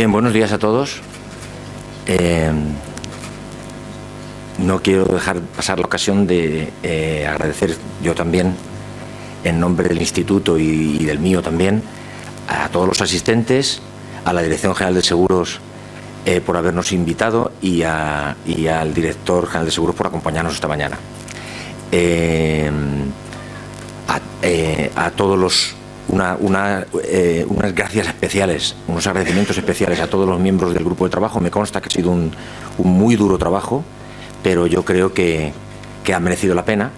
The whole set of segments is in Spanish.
Bien, buenos días a todos. No quiero dejar pasar la ocasión de agradecer yo también, en nombre del Instituto y del mío también, a todos los asistentes, a la Dirección General de Seguros por habernos invitado y al Director General de Seguros por acompañarnos esta mañana. A todos unas gracias especiales, unos agradecimientos especiales a todos los miembros del grupo de trabajo. Me consta que ha sido un muy duro trabajo, pero yo creo que ha merecido la pena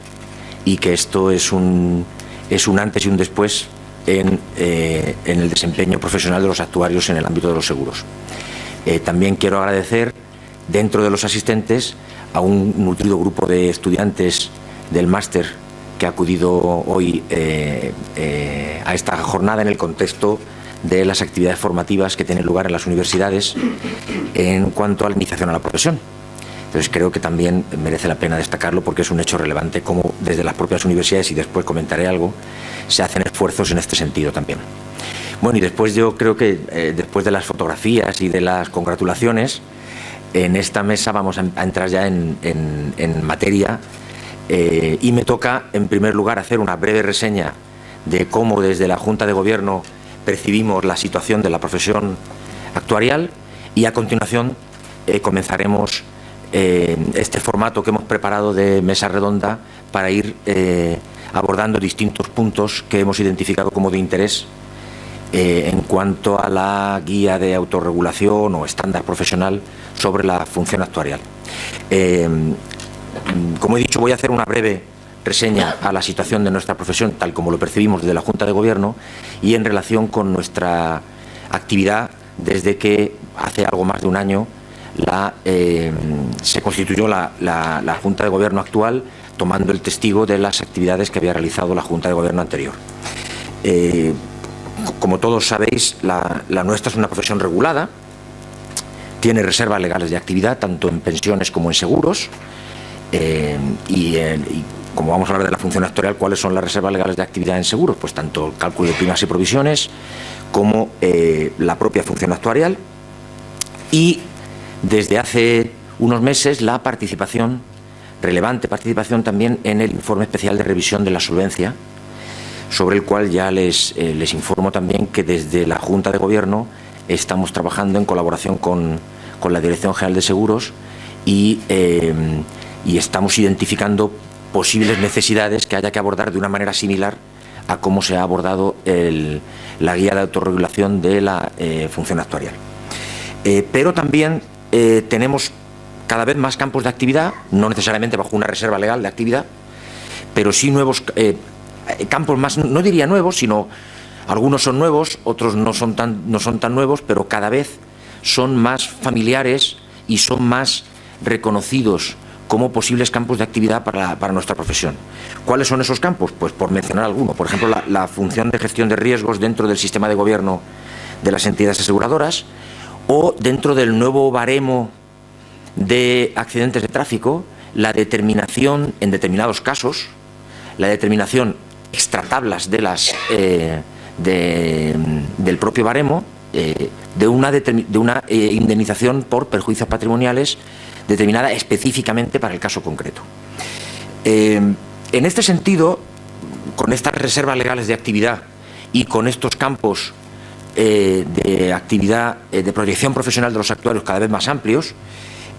y que esto es un antes y un después en el desempeño profesional de los actuarios en el ámbito de los seguros. También quiero agradecer, dentro de los asistentes, a un nutrido grupo de estudiantes del máster que ha acudido hoy a esta jornada en el contexto de las actividades formativas que tienen lugar en las universidades en cuanto a la iniciación a la profesión. Entonces creo que también merece la pena destacarlo porque es un hecho relevante como desde las propias universidades, y después comentaré algo, se hacen esfuerzos en este sentido también. Bueno, y después yo creo que después de las fotografías y de las congratulaciones, en esta mesa vamos a entrar ya en materia. Y me toca, en primer lugar, hacer una breve reseña de cómo desde la Junta de Gobierno percibimos la situación de la profesión actuarial, y a continuación comenzaremos este formato que hemos preparado de mesa redonda para ir abordando distintos puntos que hemos identificado como de interés en cuanto a la guía de autorregulación o estándar profesional sobre la función actuarial. Como he dicho, voy a hacer una breve reseña a la situación de nuestra profesión tal como lo percibimos desde la Junta de Gobierno y en relación con nuestra actividad desde que hace algo más de un año se constituyó la Junta de Gobierno actual, tomando el testigo de las actividades que había realizado la Junta de Gobierno anterior. Como todos sabéis, la nuestra es una profesión regulada, tiene reservas legales de actividad tanto en pensiones como en seguros. Y como vamos a hablar de la función actuarial, ¿cuáles son las reservas legales de actividad en seguros? Pues tanto el cálculo de primas y provisiones como la propia función actuarial, y desde hace unos meses la participación, relevante participación también en el informe especial de revisión de la solvencia, sobre el cual ya les informo también que desde la Junta de Gobierno estamos trabajando en colaboración con la Dirección General de Seguros y estamos identificando posibles necesidades que haya que abordar de una manera similar a cómo se ha abordado la guía de autorregulación de la función actuarial. Pero también tenemos cada vez más campos de actividad, no necesariamente bajo una reserva legal de actividad, pero sí nuevos campos más, no diría nuevos, sino algunos son nuevos, otros no son tan nuevos, pero cada vez son más familiares y son más reconocidos como posibles campos de actividad para nuestra profesión. ¿Cuáles son esos campos? Pues por mencionar alguno. Por ejemplo, la función de gestión de riesgos dentro del sistema de gobierno de las entidades aseguradoras, o dentro del nuevo baremo de accidentes de tráfico, la determinación, en determinados casos, la determinación extratablas del propio baremo de una indemnización por perjuicios patrimoniales determinada específicamente para el caso concreto. En este sentido, con estas reservas legales de actividad y con estos campos de actividad de proyección profesional de los actuarios cada vez más amplios,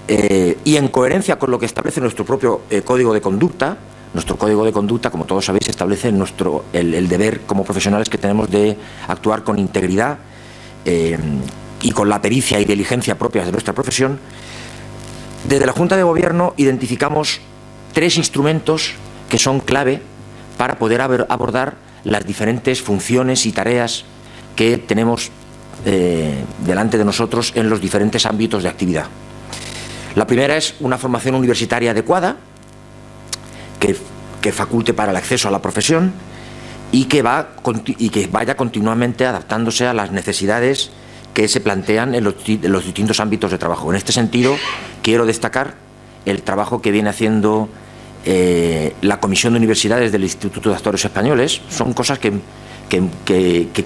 y en coherencia con lo que establece nuestro propio Código de Conducta. Nuestro Código de Conducta, como todos sabéis, establece el deber como profesionales que tenemos de actuar con integridad y con la pericia y diligencia propias de nuestra profesión. Desde la Junta de Gobierno identificamos 3 instrumentos que son clave para poder abordar las diferentes funciones y tareas que tenemos delante de nosotros en los diferentes ámbitos de actividad. La primera es una formación universitaria adecuada que faculte para el acceso a la profesión y que vaya continuamente adaptándose a las necesidades que se plantean en los distintos ámbitos de trabajo. En este sentido, quiero destacar el trabajo que viene haciendo la Comisión de Universidades del Instituto de Actuarios Españoles. Son cosas que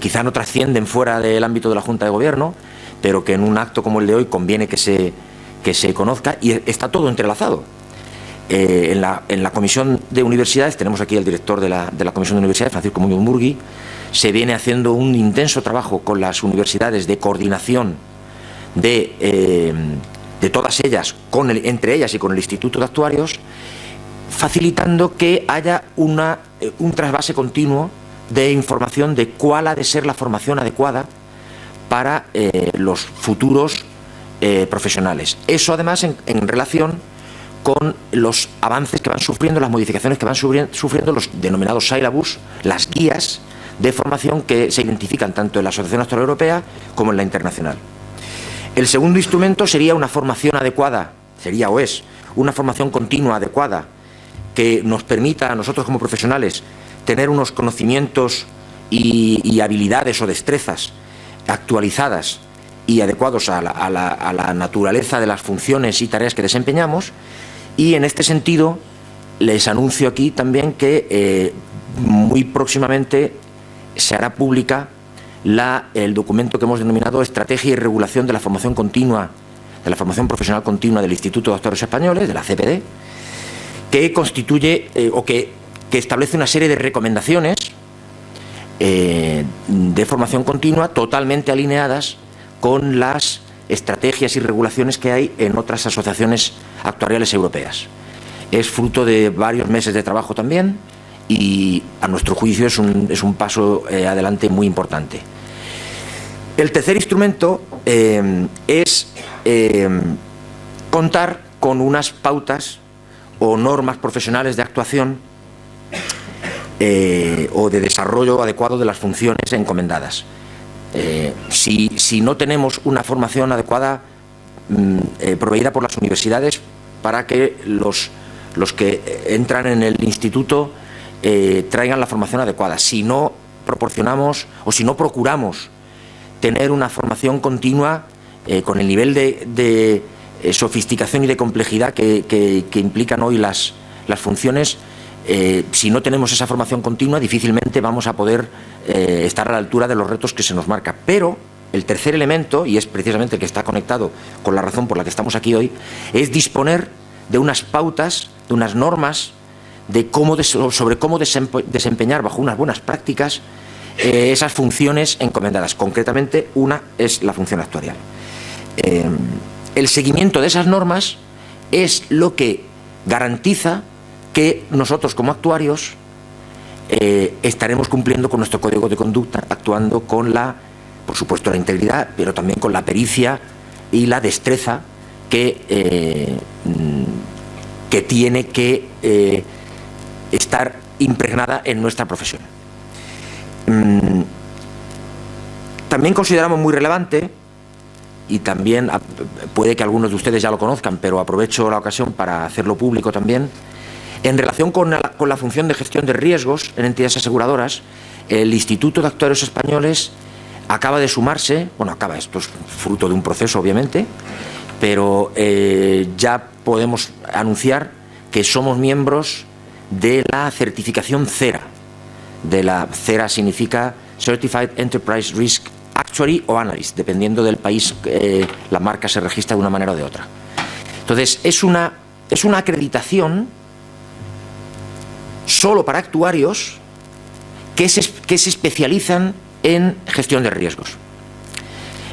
quizá no trascienden fuera del ámbito de la Junta de Gobierno, pero que en un acto como el de hoy conviene que se conozca, y está todo entrelazado. En la Comisión de Universidades, tenemos aquí al director de la Comisión de Universidades, Francisco Muñoz Murgui, se viene haciendo un intenso trabajo con las universidades de coordinación de todas ellas, entre ellas y con el Instituto de Actuarios, facilitando que haya un trasvase continuo de información de cuál ha de ser la formación adecuada para los futuros profesionales. Eso además en relación con los avances que van sufriendo, las modificaciones que van sufriendo los denominados syllabus, las guías de formación que se identifican tanto en la Asociación Actuarial Europea como en la internacional. El segundo instrumento sería una formación adecuada, sería o es una formación continua adecuada que nos permita a nosotros como profesionales tener unos conocimientos y habilidades o destrezas actualizadas y adecuados a la naturaleza de las funciones y tareas que desempeñamos. Y en este sentido les anuncio aquí también que muy próximamente se hará pública el documento que hemos denominado Estrategia y Regulación de la Formación Continua, de la Formación Profesional Continua del Instituto de Actuarios Españoles, de la CPD, que constituye que establece una serie de recomendaciones de formación continua totalmente alineadas con las estrategias y regulaciones que hay en otras asociaciones actuariales europeas. Es fruto de varios meses de trabajo también y a nuestro juicio es un paso adelante muy importante. El tercer instrumento es contar con unas pautas o normas profesionales de actuación o de desarrollo adecuado de las funciones encomendadas. Si no tenemos una formación adecuada proveída por las universidades para que los que entran en el instituto traigan la formación adecuada, si no proporcionamos o si no procuramos tener una formación continua con el nivel de sofisticación y de complejidad que implican hoy las funciones, si no tenemos esa formación continua difícilmente vamos a poder estar a la altura de los retos que se nos marca. Pero el tercer elemento, y es precisamente el que está conectado con la razón por la que estamos aquí hoy, es disponer de unas pautas, de unas normas sobre cómo desempeñar bajo unas buenas prácticas esas funciones encomendadas. Concretamente, una es la función actuarial. El seguimiento de esas normas es lo que garantiza que nosotros como actuarios estaremos cumpliendo con nuestro código de conducta, actuando con por supuesto, la integridad, pero también con la pericia y la destreza que tiene que estar impregnada en nuestra profesión. También consideramos muy relevante, y también puede que algunos de ustedes ya lo conozcan, pero aprovecho la ocasión para hacerlo público también, en relación con la función de gestión de riesgos en entidades aseguradoras, el Instituto de Actuarios Españoles acaba de sumarse, esto es fruto de un proceso obviamente, pero ya podemos anunciar que somos miembros de la certificación CERA. CERA significa Certified Enterprise Risk Actuary o Analyst, dependiendo del país la marca se registra de una manera o de otra. Entonces, es una acreditación solo para actuarios que se especializan en gestión de riesgos.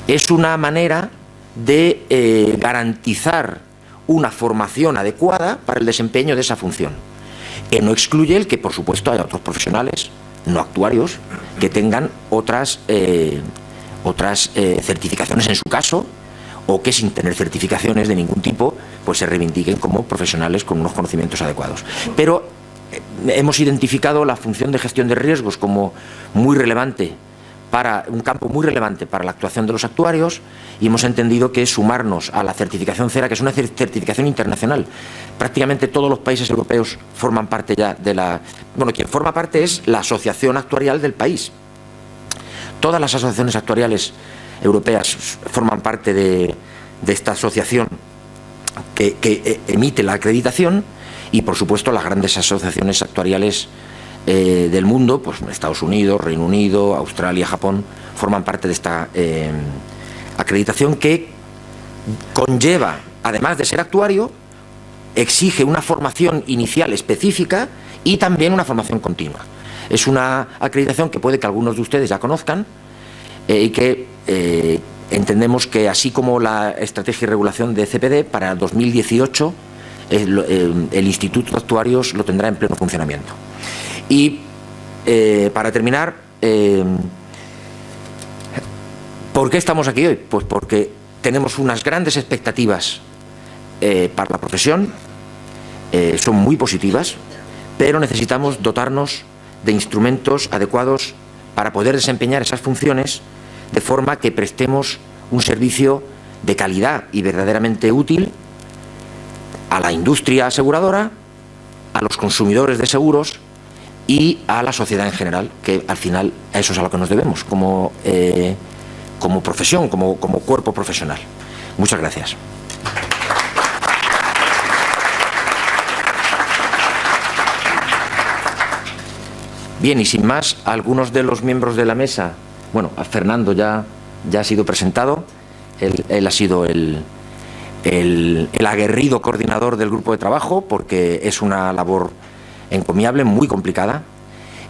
Es una manera de garantizar una formación adecuada para el desempeño de esa función, que no excluye el que, por supuesto, haya otros profesionales no actuarios que tengan otras certificaciones en su caso, o que sin tener certificaciones de ningún tipo pues se reivindiquen como profesionales con unos conocimientos adecuados. Pero hemos identificado la función de gestión de riesgos como muy relevante, un campo muy relevante para la actuación de los actuarios, y hemos entendido que sumarnos a la certificación CERA, que es una certificación internacional. Prácticamente todos los países europeos forman parte ya quien forma parte es la asociación actuarial del país. Todas las asociaciones actuariales europeas forman parte de esta asociación que emite la acreditación, y por supuesto las grandes asociaciones actuariales del mundo, pues Estados Unidos, Reino Unido, Australia, Japón, forman parte de esta Acreditación que conlleva, además de ser actuario, exige una formación inicial específica y también una formación continua. Es una acreditación que puede que algunos de ustedes ya conozcan y que entendemos que, así como la estrategia y regulación de CPD, para 2018 el Instituto de Actuarios lo tendrá en pleno funcionamiento. Y para terminar, ¿por qué estamos aquí hoy? Pues porque tenemos unas grandes expectativas para la profesión, son muy positivas, pero necesitamos dotarnos de instrumentos adecuados para poder desempeñar esas funciones de forma que prestemos un servicio de calidad y verdaderamente útil a la industria aseguradora, a los consumidores de seguros y a la sociedad en general, que al final a eso es a lo que nos debemos como profesión, como cuerpo profesional. Muchas gracias. Bien, y sin más, algunos de los miembros de la mesa, bueno, a Fernando ya ha sido presentado, él ha sido el aguerrido coordinador del grupo de trabajo, porque es una labor encomiable, muy complicada.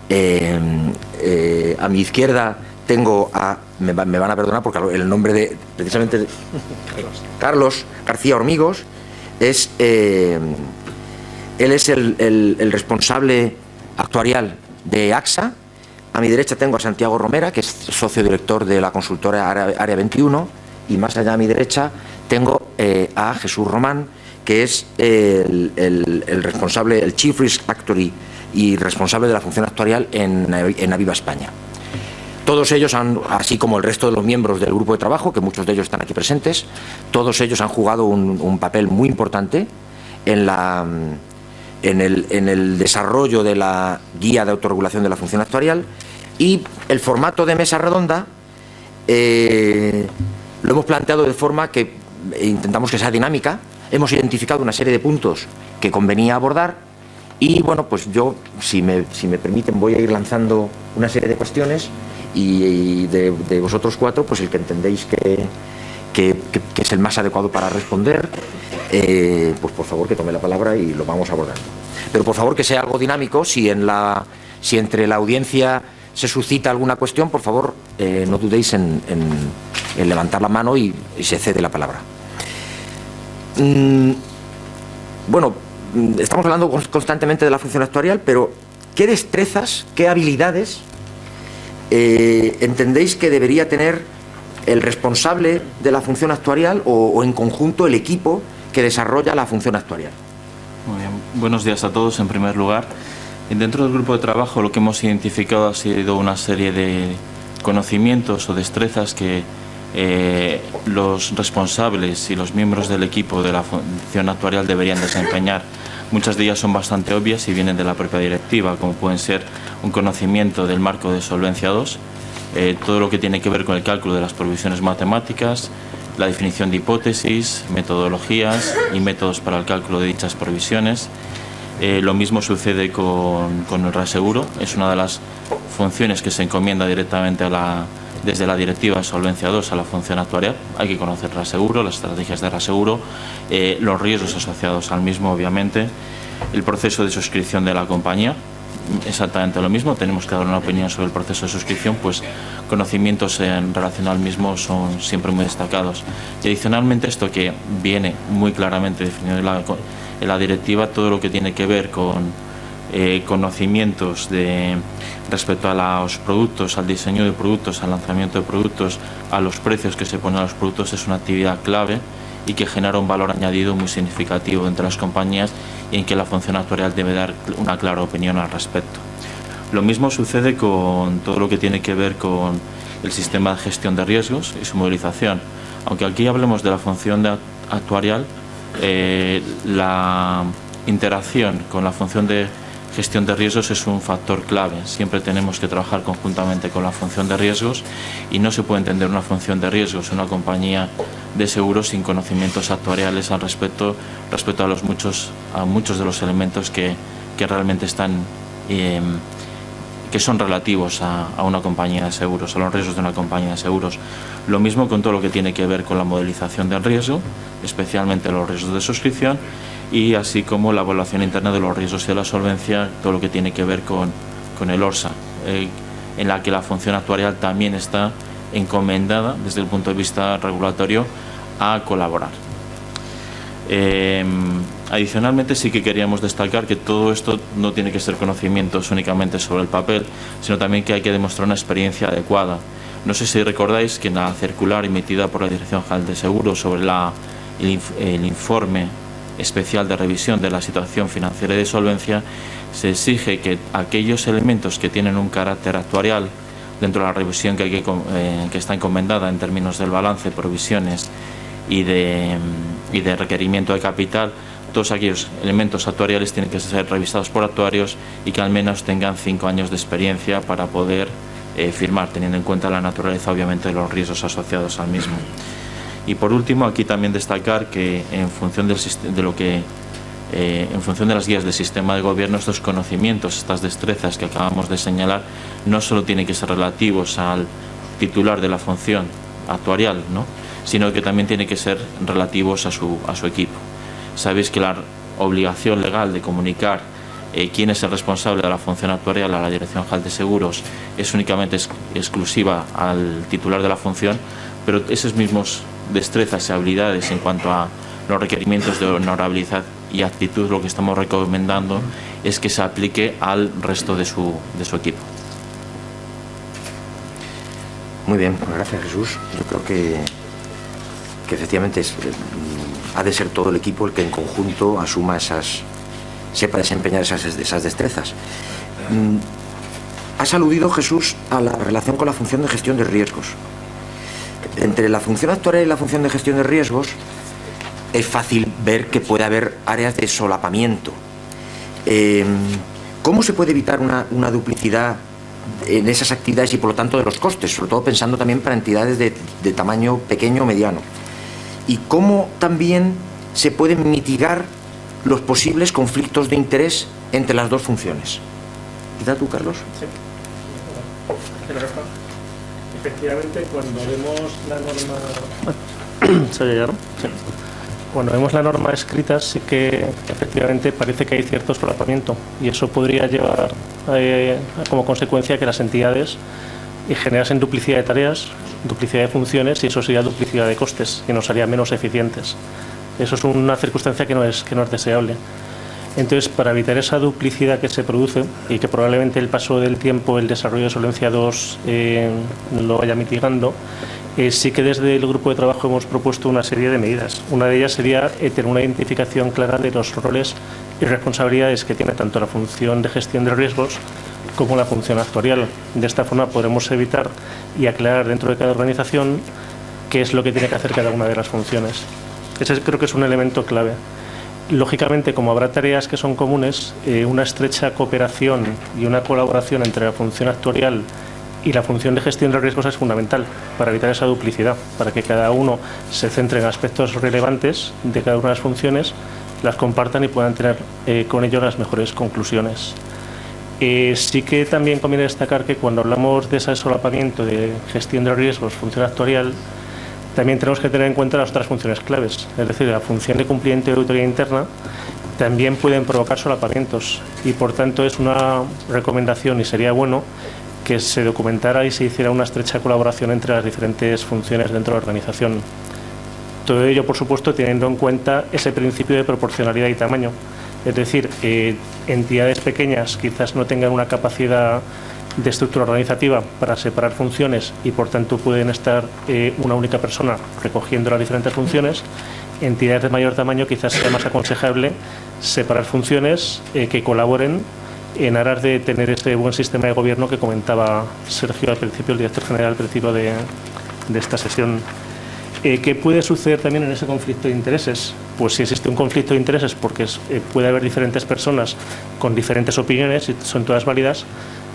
A mi izquierda tengo me van a perdonar porque el nombre de precisamente Carlos García Hormigos, él es el responsable actuarial de AXA. A mi derecha tengo a Santiago Romera, que es socio director de la consultora Área 21, y más allá a mi derecha tengo a Jesús Román, que es el responsable, el Chief Risk Actuary y responsable de la función actuarial en Aviva España. Todos ellos así como el resto de los miembros del grupo de trabajo, que muchos de ellos están aquí presentes, todos ellos han jugado un papel muy importante en el desarrollo de la guía de autorregulación de la función actuarial. Y el formato de mesa redonda lo hemos planteado de forma que intentamos que sea dinámica. Hemos identificado una serie de puntos que convenía abordar y, bueno, pues yo, si me permiten, voy a ir lanzando una serie de cuestiones y de vosotros cuatro, pues el que entendéis que es el más adecuado para responder, pues por favor que tome la palabra y lo vamos abordando. Pero por favor que sea algo dinámico. Si entre la audiencia se suscita alguna cuestión, por favor no dudéis en levantar la mano y se cede la palabra. Bueno, estamos hablando constantemente de la función actuarial, pero ¿qué destrezas, qué habilidades entendéis que debería tener el responsable de la función actuarial o en conjunto el equipo que desarrolla la función actuarial? Muy bien. Buenos días a todos, en primer lugar. Dentro del grupo de trabajo lo que hemos identificado ha sido una serie de conocimientos o destrezas que los responsables y los miembros del equipo de la función actuarial deberían desempeñar. Muchas de ellas son bastante obvias y vienen de la propia directiva, como pueden ser un conocimiento del marco de Solvencia II, todo lo que tiene que ver con el cálculo de las provisiones matemáticas, la definición de hipótesis, metodologías y métodos para el cálculo de dichas provisiones. Lo mismo sucede con el reaseguro. Es una de las funciones que se encomienda directamente desde la directiva Solvencia II a la función actuarial. Hay que conocer el reaseguro, las estrategias de reaseguro, los riesgos asociados al mismo, obviamente, el proceso de suscripción de la compañía. Exactamente lo mismo, tenemos que dar una opinión sobre el proceso de suscripción, pues conocimientos en relación al mismo son siempre muy destacados. Y adicionalmente esto que viene muy claramente definido en la directiva, todo lo que tiene que ver con conocimientos respecto a los productos, al diseño de productos, al lanzamiento de productos, a los precios que se ponen a los productos, es una actividad clave y que genera un valor añadido muy significativo entre las compañías y en que la función actuarial debe dar una clara opinión al respecto. Lo mismo sucede con todo lo que tiene que ver con el sistema de gestión de riesgos y su modelización. Aunque aquí hablemos de la función actuarial, la interacción con la función de gestión de riesgos es un factor clave. Siempre tenemos que trabajar conjuntamente con la función de riesgos y no se puede entender una función de riesgos, una compañía de seguros sin conocimientos actuariales al respecto a muchos de los elementos que realmente están que son relativos a una compañía de seguros, a los riesgos de una compañía de seguros. Lo mismo con todo lo que tiene que ver con la modelización del riesgo, especialmente los riesgos de suscripción, y así como la evaluación interna de los riesgos y de la solvencia, todo lo que tiene que ver con el ORSA, en la que la función actuarial también está encomendada desde el punto de vista regulatorio a colaborar. Adicionalmente, sí que queríamos destacar que todo esto no tiene que ser conocimientos únicamente sobre el papel, sino también que hay que demostrar una experiencia adecuada. No sé si recordáis que en la circular emitida por la Dirección General de Seguros sobre el informe especial de revisión de la situación financiera y de solvencia, se exige que aquellos elementos que tienen un carácter actuarial dentro de la revisión que está encomendada en términos del balance, provisiones y de requerimiento de capital, todos aquellos elementos actuariales tienen que ser revisados por actuarios y que al menos tengan 5 años de experiencia para poder firmar, teniendo en cuenta la naturaleza obviamente de los riesgos asociados al mismo. Y por último, aquí también destacar que en función de las guías del sistema de gobierno, estos conocimientos, estas destrezas que acabamos de señalar, no solo tienen que ser relativos al titular de la función actuarial, ¿no?, sino que también tienen que ser relativos a su equipo. Sabéis que la obligación legal de comunicar quién es el responsable de la función actuarial a la Dirección General de Seguros es únicamente exclusiva al titular de la función, pero esos mismos destrezas y habilidades en cuanto a los requerimientos de honorabilidad y actitud, lo que estamos recomendando es que se aplique al resto de su equipo. Muy bien, pues gracias, Jesús. Yo creo que efectivamente ha de ser todo el equipo el que en conjunto asuma sepa desempeñar esas destrezas. Has aludido, Jesús, a la relación con la función de gestión de riesgos. Entre la función actuarial y la función de gestión de riesgos es fácil ver que puede haber áreas de solapamiento. ¿Cómo se puede evitar una duplicidad en esas actividades y por lo tanto de los costes, sobre todo pensando también para entidades de tamaño pequeño o mediano? ¿Y cómo también se pueden mitigar los posibles conflictos de interés entre las dos funciones? ¿Quizá tú, Carlos? Sí. Efectivamente, cuando vemos la norma... ¿Se oye ya, no? Sí. Cuando vemos la norma escrita, sí que efectivamente parece que hay cierto solapamiento, y eso podría llevar como consecuencia que las entidades generasen duplicidad de tareas, duplicidad de funciones, y eso sería duplicidad de costes, que nos haría menos eficientes. Eso es una circunstancia que no es deseable. Entonces, para evitar esa duplicidad que se produce y que probablemente el paso del tiempo, el desarrollo de Solvencia II lo vaya mitigando, sí que desde el grupo de trabajo hemos propuesto una serie de medidas. Una de ellas sería tener una identificación clara de los roles y responsabilidades que tiene tanto la función de gestión de riesgos como la función actuarial. De esta forma podremos evitar y aclarar dentro de cada organización qué es lo que tiene que hacer cada una de las funciones. Ese creo que es un elemento clave. Lógicamente, como habrá tareas que son comunes, una estrecha cooperación y una colaboración entre la función actuarial y la función de gestión de riesgos es fundamental para evitar esa duplicidad, para que cada uno se centre en aspectos relevantes de cada una de las funciones, las compartan y puedan tener con ello las mejores conclusiones. Sí que también conviene destacar que cuando hablamos de ese solapamiento de gestión de riesgos, función actuarial, también tenemos que tener en cuenta las otras funciones claves, es decir, la función de cumplimiento y auditoría interna también pueden provocar solapamientos, y por tanto es una recomendación y sería bueno que se documentara y se hiciera una estrecha colaboración entre las diferentes funciones dentro de la organización. Todo ello, por supuesto, teniendo en cuenta ese principio de proporcionalidad y tamaño. Es decir, entidades pequeñas quizás no tengan una capacidad de estructura organizativa para separar funciones y, por tanto, pueden estar una única persona recogiendo las diferentes funciones. Entidades de mayor tamaño quizás sea más aconsejable separar funciones que colaboren en aras de tener este buen sistema de gobierno que comentaba Sergio al principio, el director general al principio de esta sesión. ¿Qué puede suceder también en ese conflicto de intereses? Pues si existe un conflicto de intereses, porque puede haber diferentes personas con diferentes opiniones y son todas válidas,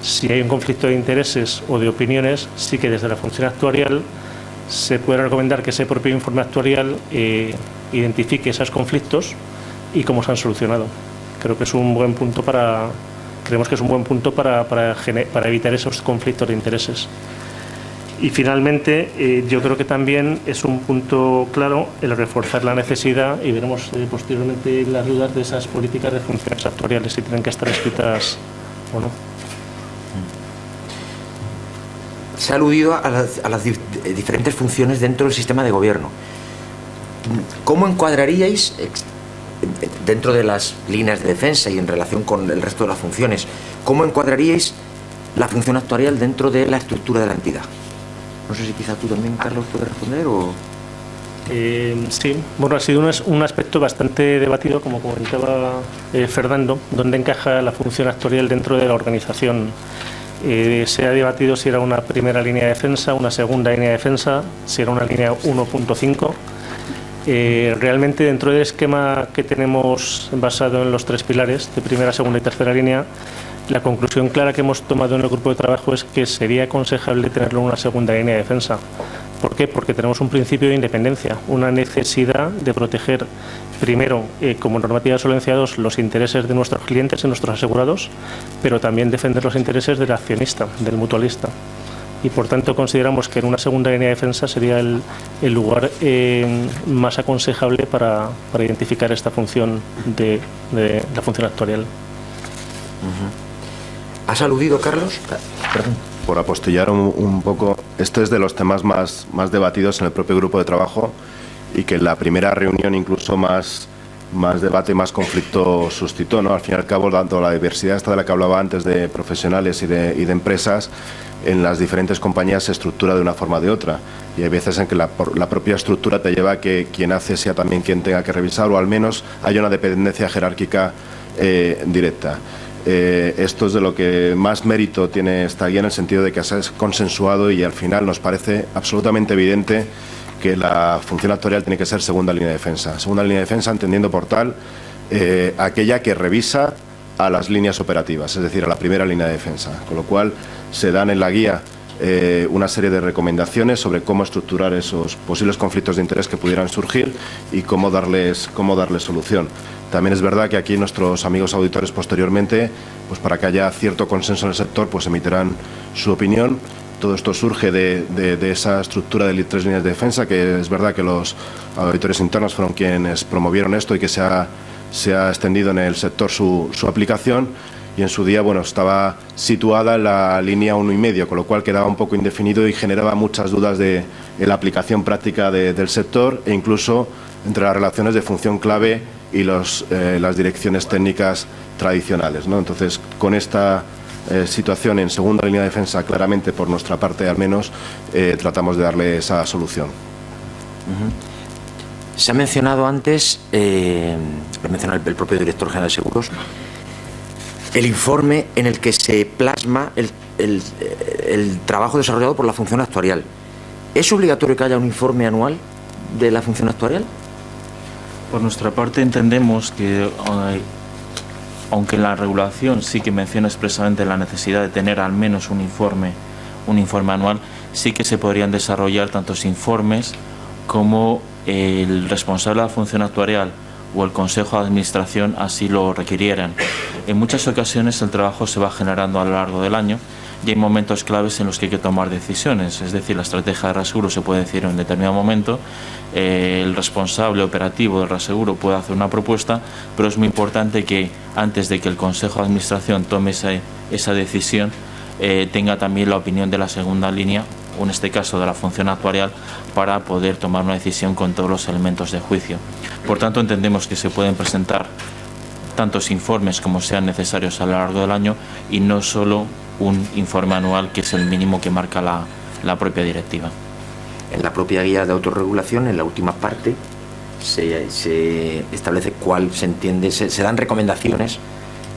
si hay un conflicto de intereses o de opiniones, sí que desde la función actuarial se puede recomendar que ese propio informe actuarial identifique esos conflictos y cómo se han solucionado. Creo que es un buen punto para creemos que es un buen punto para evitar esos conflictos de intereses. Y finalmente, yo creo que también es un punto claro el reforzar la necesidad, y veremos posteriormente las dudas de esas políticas de funciones actuariales, si tienen que estar escritas o no. Se ha aludido a las diferentes funciones dentro del sistema de gobierno. ¿Cómo encuadraríais, dentro de las líneas de defensa y en relación con el resto de las funciones, cómo encuadraríais la función actuarial dentro de la estructura de la entidad? No sé si quizá tú también, Carlos, puedes responder o... Sí, bueno, ha sido un aspecto bastante debatido, como comentaba Fernando, dónde encaja la función actuarial dentro de la organización. Se ha debatido si era una primera línea de defensa, una segunda línea de defensa, si era una línea 1.5. Realmente, dentro del esquema que tenemos basado en los 3 pilares de primera, segunda y tercera línea, la conclusión clara que hemos tomado en el grupo de trabajo es que sería aconsejable tenerlo en una segunda línea de defensa. ¿Por qué? Porque tenemos un principio de independencia, una necesidad de proteger, primero, como normativa de Solvencia II, los intereses de nuestros clientes y nuestros asegurados, pero también defender los intereses del accionista, del mutualista. Y por tanto consideramos que en una segunda línea de defensa sería el lugar más aconsejable para identificar esta función de la función actuarial. ¿Has aludido, Carlos? Perdón. Por apostillar un poco, esto es de los temas más debatidos en el propio grupo de trabajo, y que en la primera reunión incluso más debate, más conflicto suscitó, ¿no? Al fin y al cabo, dando la diversidad esta de la que hablaba antes de profesionales y de empresas, en las diferentes compañías se estructura de una forma o de otra, y hay veces en que la propia estructura te lleva a que quien hace sea también quien tenga que revisar, o al menos haya una dependencia jerárquica directa. Esto es de lo que más mérito tiene esta guía, en el sentido de que se ha consensuado, y al final nos parece absolutamente evidente que la función actuarial tiene que ser segunda línea de defensa. Segunda línea de defensa, entendiendo por tal aquella que revisa a las líneas operativas, es decir, a la primera línea de defensa. Con lo cual se dan en la guía una serie de recomendaciones sobre cómo estructurar esos posibles conflictos de interés que pudieran surgir y cómo darles solución. También es verdad que aquí nuestros amigos auditores posteriormente, pues para que haya cierto consenso en el sector, pues emitirán su opinión. Todo esto surge de esa estructura de 3 líneas de defensa, que es verdad que los auditores internos fueron quienes promovieron esto y que se ha extendido en el sector su aplicación. Y en su día, bueno, estaba situada en la línea 1,5, con lo cual quedaba un poco indefinido y generaba muchas dudas de la aplicación práctica del sector, e incluso entre las relaciones de función clave y las direcciones técnicas tradicionales, ¿no? Entonces, con esta situación en segunda línea de defensa, claramente por nuestra parte al menos, tratamos de darle esa solución. Se ha mencionado antes, lo mencionó el propio director general de seguros, el informe en el que se plasma el trabajo desarrollado por la función actuarial. ¿Es obligatorio que haya un informe anual de la función actuarial? Por nuestra parte entendemos que, aunque la regulación sí que menciona expresamente la necesidad de tener al menos un informe anual, sí que se podrían desarrollar tantos informes como el responsable de la función actuarial o el Consejo de Administración así lo requirieran. En muchas ocasiones el trabajo se va generando a lo largo del año y hay momentos claves en los que hay que tomar decisiones, es decir, la estrategia de reaseguro se puede decir en un determinado momento, el responsable operativo del reaseguro puede hacer una propuesta, pero es muy importante que antes de que el Consejo de Administración tome esa decisión, tenga también la opinión de la segunda línea, o en este caso de la función actuarial, para poder tomar una decisión con todos los elementos de juicio. Por tanto, entendemos que se pueden presentar tantos informes como sean necesarios a lo largo del año y no solo un informe anual, que es el mínimo que marca la propia directiva. En la propia guía de autorregulación, en la última parte, se establece cuál se entiende, se dan recomendaciones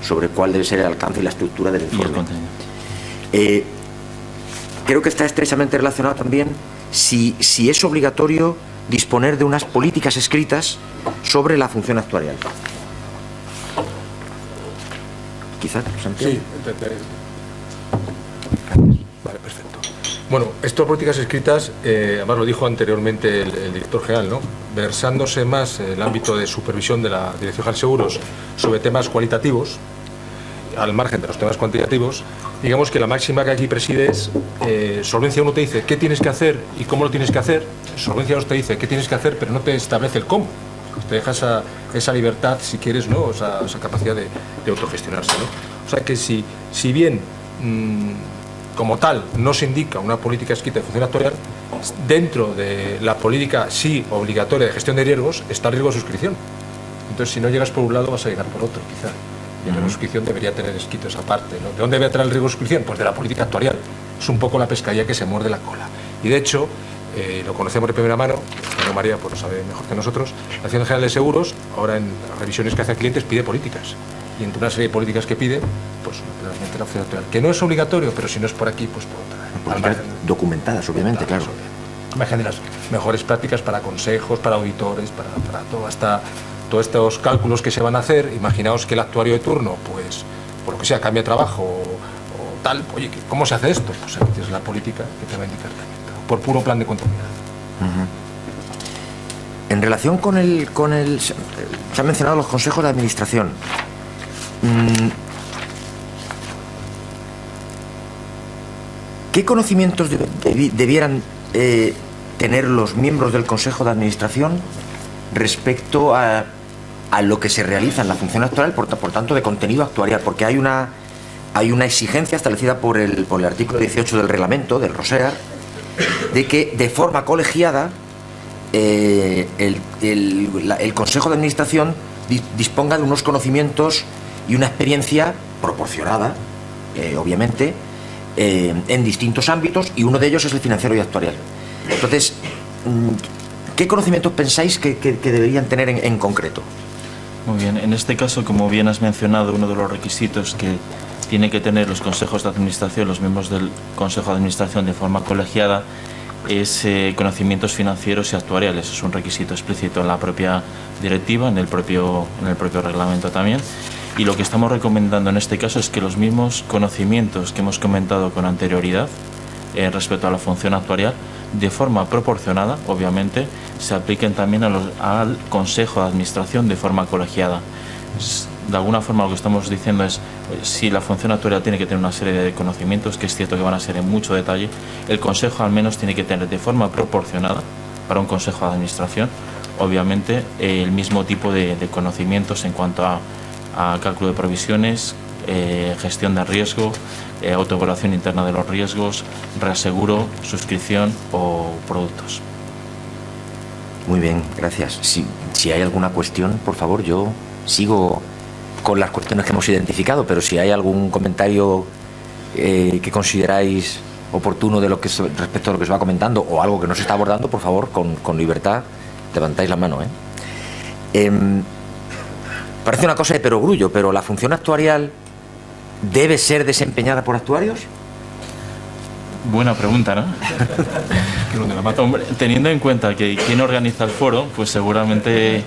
sobre cuál debe ser el alcance y la estructura del informe. Y el contenido. Creo que está estrechamente relacionado también si es obligatorio disponer de unas políticas escritas sobre la función actuarial. Quizás, Santiago. Sí, vale, perfecto. Bueno, estas políticas escritas, además lo dijo anteriormente el director general, ¿no? Versándose más en el ámbito de supervisión de la Dirección General de Seguros sobre temas cualitativos, al margen de los temas cuantitativos, digamos que la máxima que aquí preside es Solvencia 1 te dice qué tienes que hacer y cómo lo tienes que hacer, Solvencia 2 te dice qué tienes que hacer, pero no te establece el cómo. Te deja esa libertad, si quieres, ¿no? Esa capacidad de autogestionarse, ¿no? O sea que si bien como tal no se indica una política escrita de función actuarial, dentro de la política sí obligatoria de gestión de riesgos está el riesgo de suscripción. Entonces, si no llegas por un lado, vas a llegar por otro, quizá. Y el riesgo de suscripción debería tener escrito esa parte, ¿no? ¿De dónde debe traer el riesgo de suscripción? Pues de la política actuarial. Es un poco la pescadilla que se muerde la cola. Y de hecho, lo conocemos de primera mano, María pues lo sabe mejor que nosotros, la Dirección General de Seguros, ahora en las revisiones que hace a clientes, pide políticas. Y entre una serie de políticas que pide, pues realmente la función actuarial, que no es obligatorio, pero si no es por aquí, pues por otra. Políticas documentadas, obviamente, claro. Al margen de las mejores prácticas para consejos, para auditores, para todos estos cálculos que se van a hacer. Imaginaos que el actuario de turno, pues, por lo que sea, cambia de trabajo o tal. Oye, ¿cómo se hace esto? Pues es la política que te va a indicar también, por puro plan de continuidad. En relación con el se han mencionado los consejos de administración. ¿Qué conocimientos debieran tener los miembros del Consejo de Administración respecto a lo que se realiza en la función actuarial, por tanto, de contenido actuarial? Porque hay una exigencia establecida por el artículo 18 del reglamento, del ROSEAR, de que de forma colegiada el Consejo de Administración disponga de unos conocimientos y una experiencia proporcionada, obviamente, en distintos ámbitos, y uno de ellos es el financiero y actuarial. Entonces, ¿qué conocimientos pensáis que deberían tener en concreto? Muy bien, en este caso, como bien has mencionado, uno de los requisitos que tienen que tener los consejos de administración, los miembros del Consejo de Administración de forma colegiada, es conocimientos financieros y actuariales. Es un requisito explícito en la propia directiva, en el propio reglamento también. Y lo que estamos recomendando en este caso es que los mismos conocimientos que hemos comentado con anterioridad respecto a la función actuarial, de forma proporcionada, obviamente, se apliquen también al Consejo de Administración de forma colegiada. De alguna forma lo que estamos diciendo es, si la función actuarial tiene que tener una serie de conocimientos, que es cierto que van a ser en mucho detalle, el Consejo al menos tiene que tener de forma proporcionada, para un Consejo de Administración, obviamente, el mismo tipo de conocimientos en cuanto a cálculo de provisiones, gestión de riesgo, autoevaluación interna de los riesgos, reaseguro, suscripción o productos. Muy bien, gracias. Si hay alguna cuestión, por favor, yo sigo con las cuestiones que hemos identificado, pero si hay algún comentario que consideráis oportuno de respecto a lo que se va comentando, o algo que no se está abordando, por favor, con libertad, levantáis la mano. Parece una cosa de perogrullo, pero ¿la función actuarial debe ser desempeñada por actuarios? Buena pregunta, ¿no? Hombre, teniendo en cuenta que quién organiza el foro, pues seguramente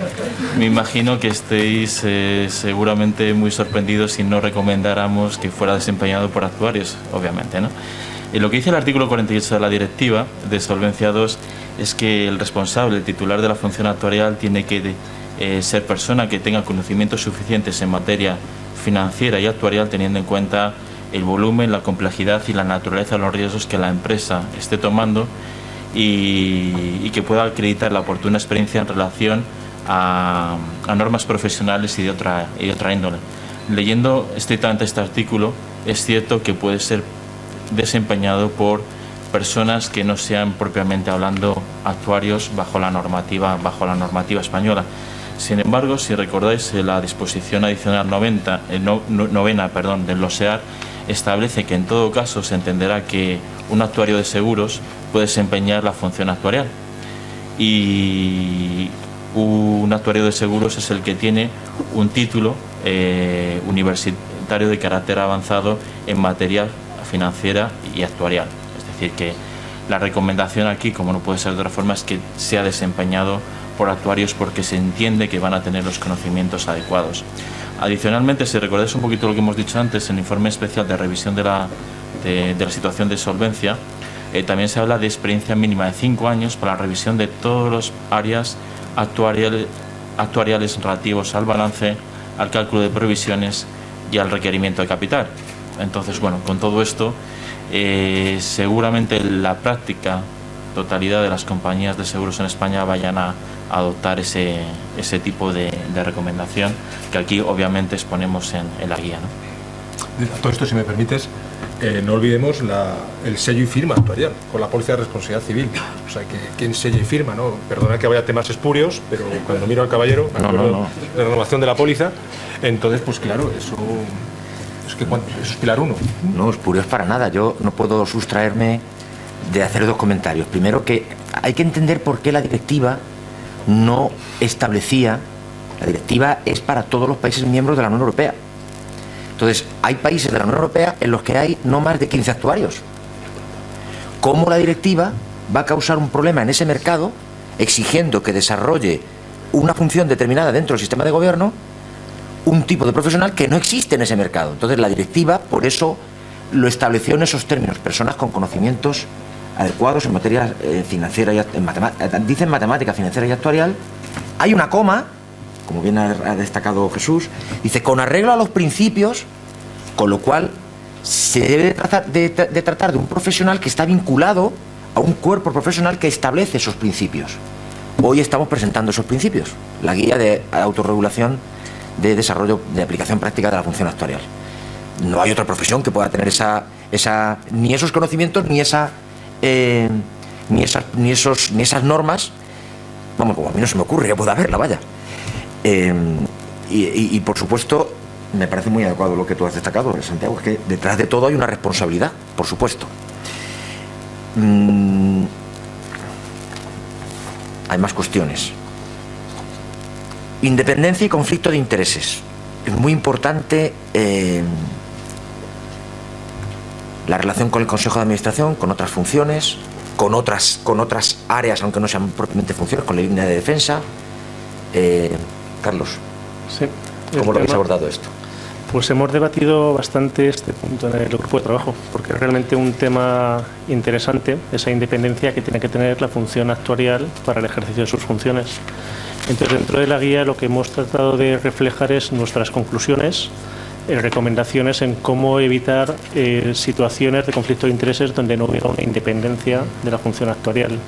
me imagino que estéis seguramente muy sorprendidos si no recomendáramos que fuera desempeñado por actuarios, obviamente, ¿no? Y lo que dice el artículo 48 de la Directiva de Solvencia II es que el responsable, el titular de la función actuarial, tiene que ser persona que tenga conocimientos suficientes en materia financiera y actuarial, teniendo en cuenta el volumen, la complejidad y la naturaleza de los riesgos que la empresa esté tomando, y que pueda acreditar la oportuna experiencia en relación a normas profesionales y de otra índole. Leyendo estrictamente este artículo, es cierto que puede ser desempeñado por personas que no sean propiamente hablando actuarios bajo la normativa española. Sin embargo, si recordáis, la disposición adicional novena del LOSEAR establece que en todo caso se entenderá que un actuario de seguros puede desempeñar la función actuarial, y un actuario de seguros es el que tiene un título universitario de carácter avanzado en materia financiera y actuarial. Es decir, que la recomendación aquí, como no puede ser de otra forma, es que sea desempeñado por actuarios, porque se entiende que van a tener los conocimientos adecuados. Adicionalmente, si recordáis un poquito lo que hemos dicho antes, en el informe especial de revisión de la situación de solvencia, también se habla de experiencia mínima de 5 años para la revisión de todas las áreas actuariales relativos al balance, al cálculo de provisiones, y al requerimiento de capital. Entonces, bueno, con todo esto, seguramente la práctica totalidad de las compañías de seguros en España vayan a adoptar ese tipo de recomendación que aquí obviamente exponemos en la guía, ¿no? Todo esto, si me permites, no olvidemos el sello y firma actuarial con la póliza de responsabilidad civil. O sea, que quien sella y firma, ¿no? Perdona que vaya a temas espurios, pero cuando miro al caballero, me acuerdo de la renovación de la póliza, entonces, pues claro, eso es pilar 1. No, espurios para nada. Yo no puedo sustraerme de hacer dos comentarios. Primero, que hay que entender por qué la directiva no establecía. La directiva es para todos los países miembros de la Unión Europea. Entonces, hay países de la Unión Europea en los que hay no más de 15 actuarios. ¿Cómo la directiva va a causar un problema en ese mercado exigiendo que desarrolle una función determinada dentro del sistema de gobierno un tipo de profesional que no existe en ese mercado? Entonces, la directiva, por eso, lo estableció en esos términos: personas con conocimientos adecuados en materia financiera y dicen matemática, financiera y actuarial. Hay una coma, como bien ha destacado Jesús, dice con arreglo a los principios, con lo cual se debe de tratar de un profesional que está vinculado a un cuerpo profesional que establece esos principios. Hoy estamos presentando esos principios, la guía de autorregulación de desarrollo de aplicación práctica de la función actuarial. No hay otra profesión que pueda tener ni esos conocimientos ni esas normas. Vamos, como a mí no se me ocurre que pueda haberla, vaya. Y por supuesto, me parece muy adecuado lo que tú has destacado, Santiago, es que detrás de todo hay una responsabilidad, por supuesto. Hay más cuestiones. Independencia y conflicto de intereses. Es muy importante la relación con el Consejo de Administración, con otras funciones, con otras áreas, aunque no sean propiamente funciones, con la línea de defensa. Carlos, sí, ¿cómo lo habéis abordado esto? Pues hemos debatido bastante este punto en el grupo de trabajo, porque es realmente un tema interesante, esa independencia que tiene que tener la función actuarial para el ejercicio de sus funciones. Entonces, dentro de la guía lo que hemos tratado de reflejar es nuestras conclusiones, recomendaciones en cómo evitar situaciones de conflicto de intereses donde no hubiera una independencia de la función actuarial.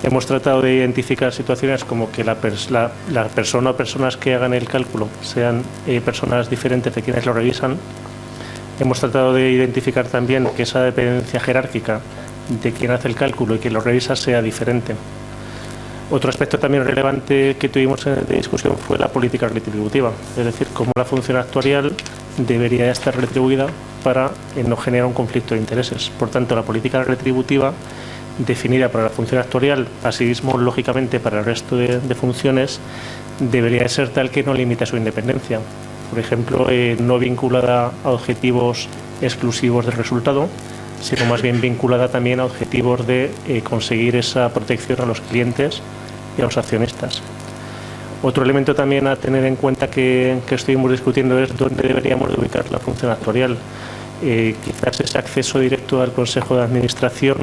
Hemos tratado de identificar situaciones como que la persona o personas que hagan el cálculo sean personas diferentes de quienes lo revisan. Hemos tratado de identificar también que esa dependencia jerárquica de quien hace el cálculo y quien lo revisa sea diferente. Otro aspecto también relevante que tuvimos de discusión fue la política retributiva, es decir, cómo la función actuarial debería estar retribuida para no generar un conflicto de intereses. Por tanto, la política retributiva definida para la función actuarial, asimismo, lógicamente, para el resto de funciones, debería ser tal que no limite su independencia. Por ejemplo, no vinculada a objetivos exclusivos del resultado, sino más bien vinculada también a objetivos de conseguir esa protección a los clientes y a los accionistas. Otro elemento también a tener en cuenta que estuvimos discutiendo es dónde deberíamos de ubicar la función actuarial. Quizás ese acceso directo al Consejo de Administración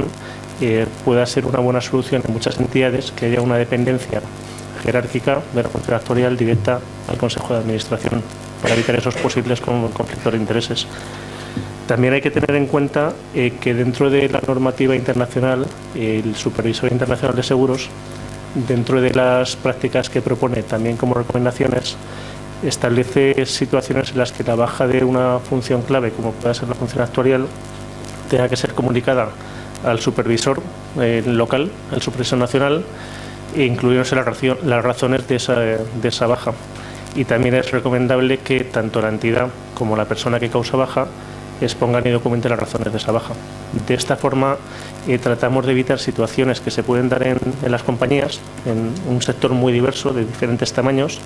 pueda ser una buena solución en muchas entidades, que haya una dependencia jerárquica de la función actuarial directa al Consejo de Administración para evitar esos posibles conflictos de intereses. También hay que tener en cuenta que dentro de la normativa internacional, el Supervisor Internacional de Seguros, dentro de las prácticas que propone también como recomendaciones, establece situaciones en las que la baja de una función clave, como pueda ser la función actuarial, tenga que ser comunicada al supervisor local, al supervisor nacional, e incluirse las razones de esa baja. Y también es recomendable que tanto la entidad como la persona que causa baja expongan y documenten las razones de esa baja. De esta forma tratamos de evitar situaciones que se pueden dar en las compañías, en un sector muy diverso, de diferentes tamaños,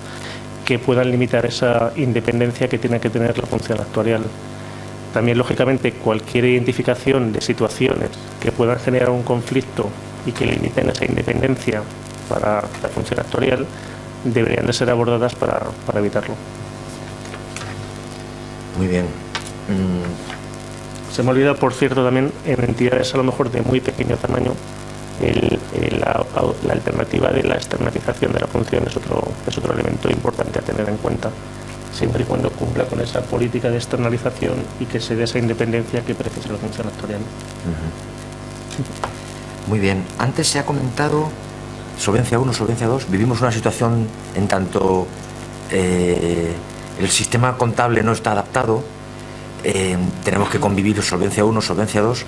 que puedan limitar esa independencia que tiene que tener la función actuarial. También, lógicamente, cualquier identificación de situaciones que puedan generar un conflicto y que limiten esa independencia para la función actuarial deberían de ser abordadas para evitarlo. Muy bien. Se me olvida, por cierto, también en entidades a lo mejor de muy pequeño tamaño, la alternativa de la externalización de la función es otro elemento importante a tener en cuenta. siempre y cuando cumpla con esa política de externalización y que se dé esa independencia que precisa la función actuarial. Muy bien. Antes se ha comentado Solvencia 1, Solvencia 2. Vivimos una situación en tanto el sistema contable no está adaptado, tenemos que convivir Solvencia 1, Solvencia 2.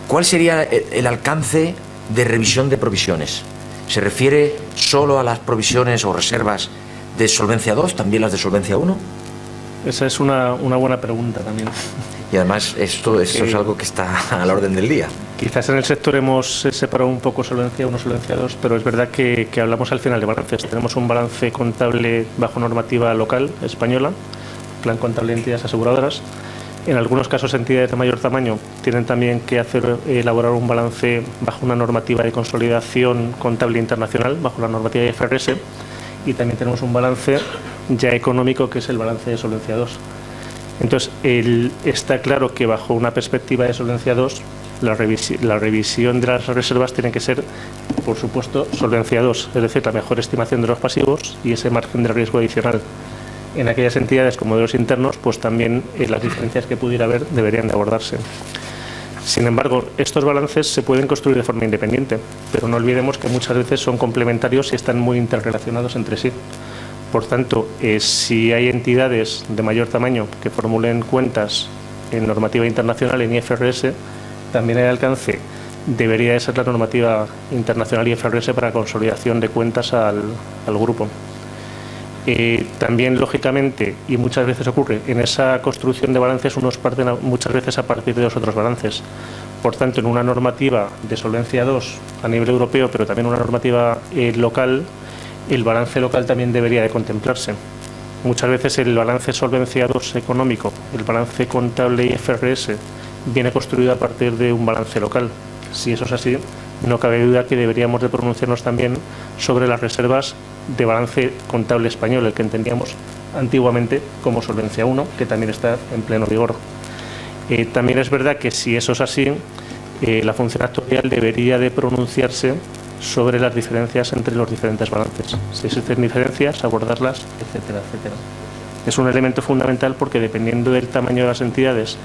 ¿Cuál sería el alcance de revisión de provisiones? ¿Se refiere solo a las provisiones o reservas de Solvencia 2, también las de Solvencia 1? Esa es una buena pregunta también. Y además esto es algo que está a la orden del día. Quizás en el sector hemos separado un poco Solvencia 1, Solvencia 2, pero es verdad que hablamos al final de balances. Tenemos un balance contable bajo normativa local española, plan contable de entidades aseguradoras. En algunos casos, entidades de mayor tamaño tienen también que elaborar un balance bajo una normativa de consolidación contable internacional, bajo la normativa de IFRS, y también tenemos un balance ya económico, que es el balance de Solvencia 2. Entonces, está claro que bajo una perspectiva de Solvencia 2, la revisión de las reservas tiene que ser, por supuesto, Solvencia 2, es decir, la mejor estimación de los pasivos y ese margen de riesgo adicional. En aquellas entidades con modelos internos, pues también las diferencias que pudiera haber deberían de abordarse. Sin embargo, estos balances se pueden construir de forma independiente, pero no olvidemos que muchas veces son complementarios y están muy interrelacionados entre sí. Por tanto, si hay entidades de mayor tamaño que formulen cuentas en normativa internacional, en IFRS, también hay alcance. Debería de ser la normativa internacional IFRS para consolidación de cuentas al grupo. También, lógicamente, y muchas veces ocurre, en esa construcción de balances unos parten muchas veces a partir de los otros balances. Por tanto, en una normativa de Solvencia 2 a nivel europeo, pero también una normativa local, el balance local también debería de contemplarse. Muchas veces el balance Solvencia 2 económico, el balance contable IFRS, viene construido a partir de un balance local. Si eso es así, no cabe duda que deberíamos de pronunciarnos también sobre las reservas de balance contable español, el que entendíamos antiguamente como Solvencia 1, que también está en pleno vigor. También es verdad que si eso es así, la función actuarial debería de pronunciarse sobre las diferencias entre los diferentes balances. Si existen diferencias, abordarlas, etcétera, etcétera. Es un elemento fundamental porque, dependiendo del tamaño de las entidades,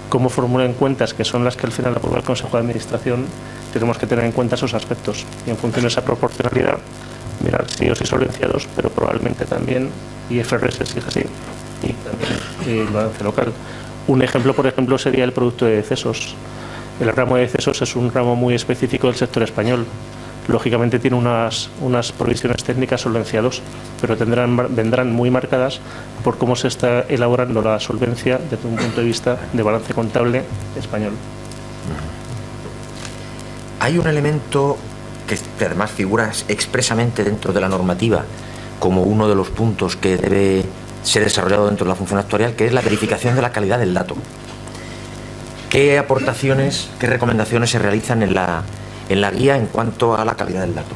cómo formulen cuentas, que son las que al final aprueba el Consejo de Administración, tenemos que tener en cuenta esos aspectos. Y en función de esa proporcionalidad, mirar si o si Solvencia 2, pero probablemente también IFRS, si es así, y también el balance local. Un ejemplo, por ejemplo, sería el producto de decesos. El ramo de decesos es un ramo muy específico del sector español. Lógicamente tiene unas provisiones técnicas Solvencia 2, pero vendrán muy marcadas por cómo se está elaborando la solvencia desde un punto de vista de balance contable español. Hay un elemento que además figura expresamente dentro de la normativa como uno de los puntos que debe ser desarrollado dentro de la función actuarial, que es la verificación de la calidad del dato. ¿Qué aportaciones, qué recomendaciones se realizan en la guía en cuanto a la calidad del dato?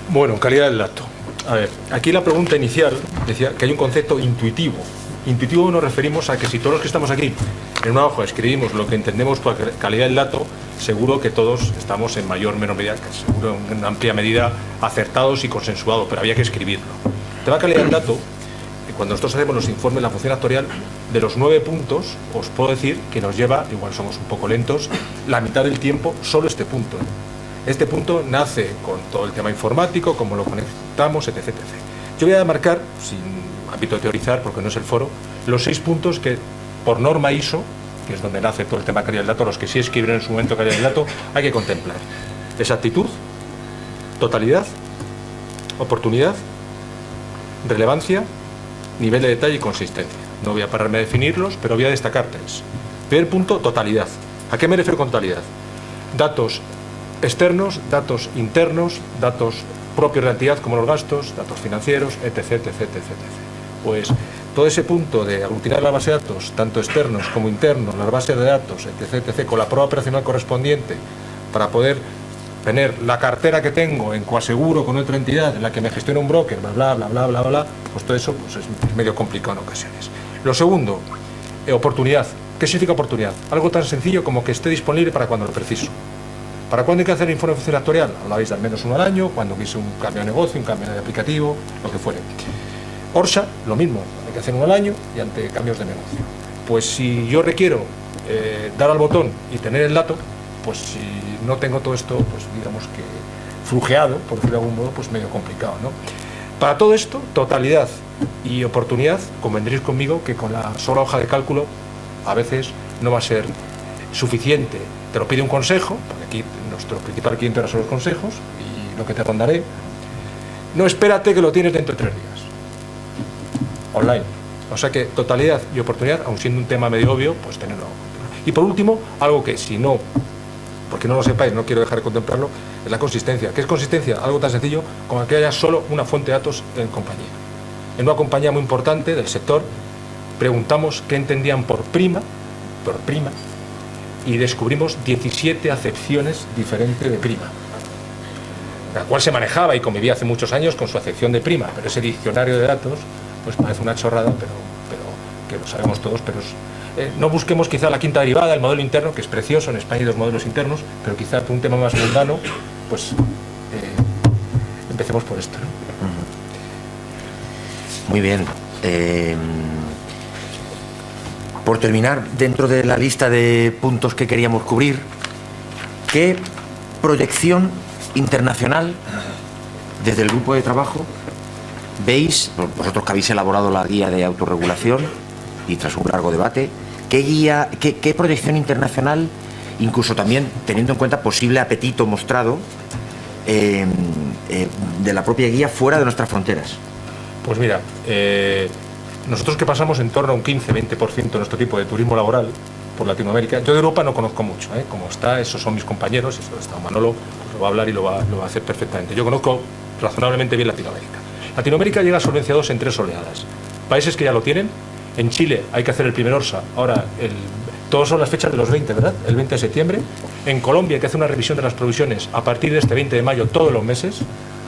Bueno, calidad del dato. A ver, aquí la pregunta inicial decía que hay un concepto intuitivo. Intuitivo nos referimos a que si todos los que estamos aquí en una hoja escribimos lo que entendemos por calidad del dato, seguro que todos estamos en mayor o menor medida, seguro en amplia medida, acertados y consensuados, pero había que escribirlo. El tema de calidad del dato, cuando nosotros hacemos los informes de la función actuarial, de los 9 puntos, os puedo decir que nos lleva, igual somos un poco lentos, la mitad del tiempo solo este punto. Este punto nace con todo el tema informático, cómo lo conectamos, etc, etc. Yo voy a marcar, sin ámbito de teorizar, porque no es el foro, los 6 puntos que, por norma ISO, que es donde nace todo el tema de calidad del dato, los que sí escribieron en su momento calidad del dato, hay que contemplar exactitud, totalidad, oportunidad, relevancia, nivel de detalle y consistencia. No voy a pararme a definirlos, pero voy a destacar 3. Primer punto, totalidad. ¿A qué me refiero con totalidad? Datos externos, datos internos, datos propios de la entidad como los gastos, datos financieros, etc, etc, etc, etc. Pues todo ese punto de aglutinar la base de datos, tanto externos como internos, las bases de datos, etc, etc, con la prueba operacional correspondiente, para poder tener la cartera que tengo en coaseguro con otra entidad en la que me gestiona un broker, bla, bla, bla, bla, bla, bla, pues todo eso pues es medio complicado en ocasiones. Lo segundo, oportunidad. ¿Qué significa oportunidad? Algo tan sencillo como que esté disponible para cuando lo preciso. ¿Para cuándo hay que hacer el informe de función actuarial? Hablabais de al menos uno al año, cuando quise un cambio de negocio, un cambio de aplicativo, lo que fuere. Orsa, lo mismo, hay que hacer uno al año y ante cambios de negocio. Pues si yo requiero dar al botón y tener el dato, pues si no tengo todo esto, pues digamos que flujeado, por decirlo de algún modo, pues medio complicado, ¿no? Para todo esto, totalidad y oportunidad, convendréis conmigo que con la sola hoja de cálculo a veces no va a ser suficiente. Te lo pide un consejo, porque aquí nuestro principal cliente ahora son los consejos, y lo que te rondaré, no espérate que lo tienes dentro de 3 días. Online. O sea que totalidad y oportunidad, aun siendo un tema medio obvio, pues tenerlo. Y por último, algo que si no, porque no lo sepáis, no quiero dejar de contemplarlo, es la consistencia. ¿Qué es consistencia? Algo tan sencillo como que haya solo una fuente de datos en compañía. En una compañía muy importante del sector, preguntamos qué entendían por prima, y descubrimos 17 acepciones diferentes de prima, la cual se manejaba y convivía hace muchos años con su acepción de prima, pero ese diccionario de datos pues parece una chorrada, pero que lo sabemos todos, pero no busquemos quizá la quinta derivada, el modelo interno, que es precioso, en España hay 2 modelos internos, pero quizá por un tema más mundano, pues empecemos por esto, ¿no? Muy bien. Por terminar, dentro de la lista de puntos que queríamos cubrir, ¿qué proyección internacional desde el grupo de trabajo veis, vosotros que habéis elaborado la guía de autorregulación y tras un largo debate, qué proyección internacional, incluso también teniendo en cuenta posible apetito mostrado de la propia guía fuera de nuestras fronteras? Pues mira, nosotros que pasamos en torno a un 15-20% de nuestro tipo de turismo laboral por Latinoamérica, yo de Europa no conozco mucho, como está, esos son mis compañeros, eso está Manolo, pues lo va a hablar y lo va a hacer perfectamente. Yo conozco razonablemente bien Latinoamérica. Latinoamérica llega a Solvencia II en 3 oleadas. Países que ya lo tienen. En Chile hay que hacer el primer ORSA, ahora todos son las fechas de los 20, ¿verdad? El 20 de septiembre. En Colombia hay que hacer una revisión de las provisiones a partir de este 20 de mayo todos los meses,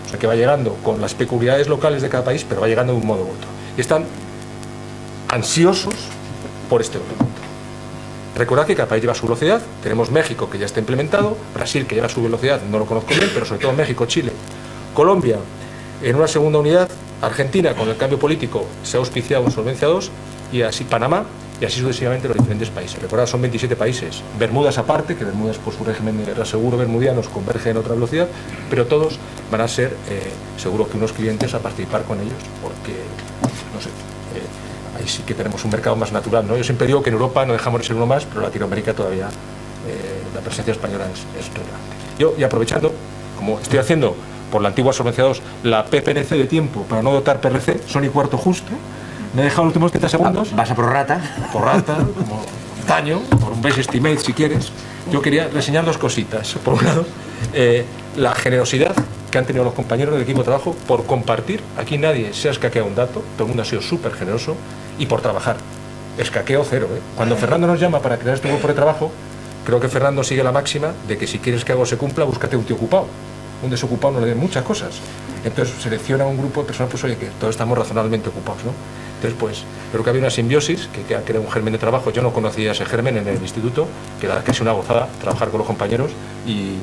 o sea que va llegando con las peculiaridades locales de cada país, pero va llegando de un modo u otro. Y están ansiosos por este documento. Recordad que cada país lleva su velocidad. Tenemos México, que ya está implementado, Brasil, que lleva su velocidad, no lo conozco bien, pero sobre todo México, Chile, Colombia, en una segunda unidad, Argentina, con el cambio político, se ha auspiciado en Solvencia II, y así Panamá, y así sucesivamente los diferentes países. Recordad, son 27 países. Bermudas aparte, que Bermudas por su régimen de reaseguro bermudianos converge en otra velocidad, pero todos van a ser, seguro que unos clientes a participar con ellos, porque, no sé, ahí sí que tenemos un mercado más natural, ¿no? Yo siempre digo que en Europa no dejamos de ser uno más, pero en Latinoamérica todavía la presencia española es relevante. Yo, y aprovechando, como estoy haciendo por la antigua Solvencia II la PPRC de tiempo para no dotar PRC, son y cuarto justo, me he dejado los últimos 30 segundos. ¿Vas a prorrata? Prorrata, como daño, por un base estimate si quieres. Yo quería reseñar 2 cositas. Por un lado, la generosidad que han tenido los compañeros del equipo de trabajo por compartir. Aquí nadie se ha escaqueado un dato, todo el mundo ha sido súper generoso, y por trabajar. Escaqueo cero, ¿eh? Cuando Fernando nos llama para crear este grupo de trabajo, creo que Fernando sigue la máxima de que si quieres que algo se cumpla, búscate un tío ocupado. Un desocupado no le den muchas cosas. Entonces selecciona un grupo de personas, pues oye, que todos estamos razonablemente ocupados, ¿no? Entonces, pues, creo que había una simbiosis que ha creado un germen de trabajo. Yo no conocía ese germen en el instituto, que la verdad que es una gozada trabajar con los compañeros y